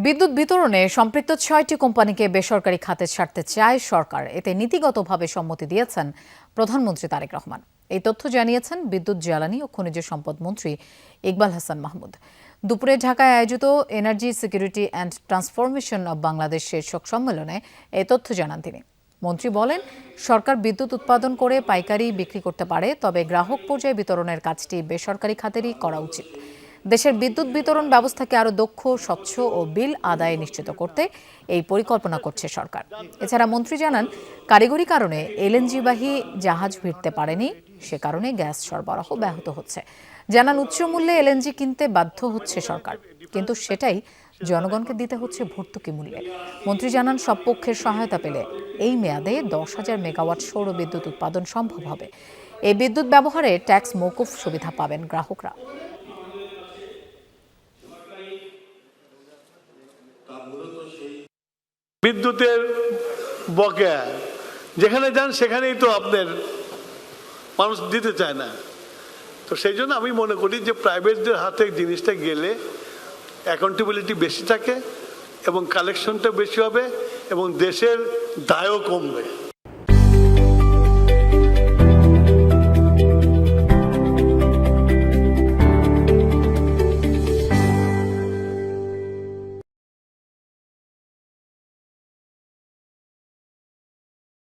বিদ্যুৎ বিতরণে সম্পৃক্ত ৬টি কোম্পানিকে বেসরকারি খাতে ছাড়তে চায় সরকার। এতে নীতিগতভাবে সম্মতি দিয়েছেন প্রধানমন্ত্রী তারেক রহমান। এই তথ্য জানিয়েছেন বিদ্যুৎ, জ্বালানি ও খনিজ সম্পদ মন্ত্রী ইকবাল হাসান মাহমুদ। দুপুরে ঢাকায় আয়োজিত energy security and transformation of Bangladesh শীর্ষক সম্মেলনে এই তথ্য জানান তিনি। মন্ত্রী বলেন, সরকার বিদ্যুৎ উৎপাদন করে পাইকারি বিক্রি করতে পারে, তবে গ্রাহক পর্যায়ে বিতরণের কাজটি বেসরকারি খাতেরই করা উচিত। দেশের বিদ্যুৎ বিতরণ ব্যবস্থাকে আরও দক্ষ, স্বচ্ছ ও বিল আদায় নিশ্চিত করতে এই পরিকল্পনা করছে সরকার। এছাড়া মন্ত্রী জানান, কারিগরি কারণে এলএনজিবাহী জাহাজ ভিড়তে পারেনি, সে কারণে গ্যাস সরবরাহ ব্যাহত হচ্ছে। জানান, উচ্চ মূল্যে এলএনজি কিনতে বাধ্য হচ্ছে সরকার, কিন্তু সেটাই জনগণকে দিতে হচ্ছে ভর্তুকি মূল্যে। মন্ত্রী জানান, সব পক্ষের সহায়তা পেলে এই মেয়াদে 10,000 মেগাওয়াট সৌর বিদ্যুৎ উৎপাদন সম্ভব হবে। এই বিদ্যুৎ ব্যবহারে ট্যাক্স মওকুফ সুবিধা পাবেন গ্রাহকরা। বিদ্যুতের বকেয়া যেখানে যান সেখানেই তো আপনার মানুষ দিতে চায় না। তো সেই জন্য আমি মনে করি যে প্রাইভেটদের হাতে জিনিসটা গেলে অ্যাকাউন্টেবিলিটি বেশি থাকে এবং কালেকশনটা বেশি হবে এবং দেশের দায়ও কমবে।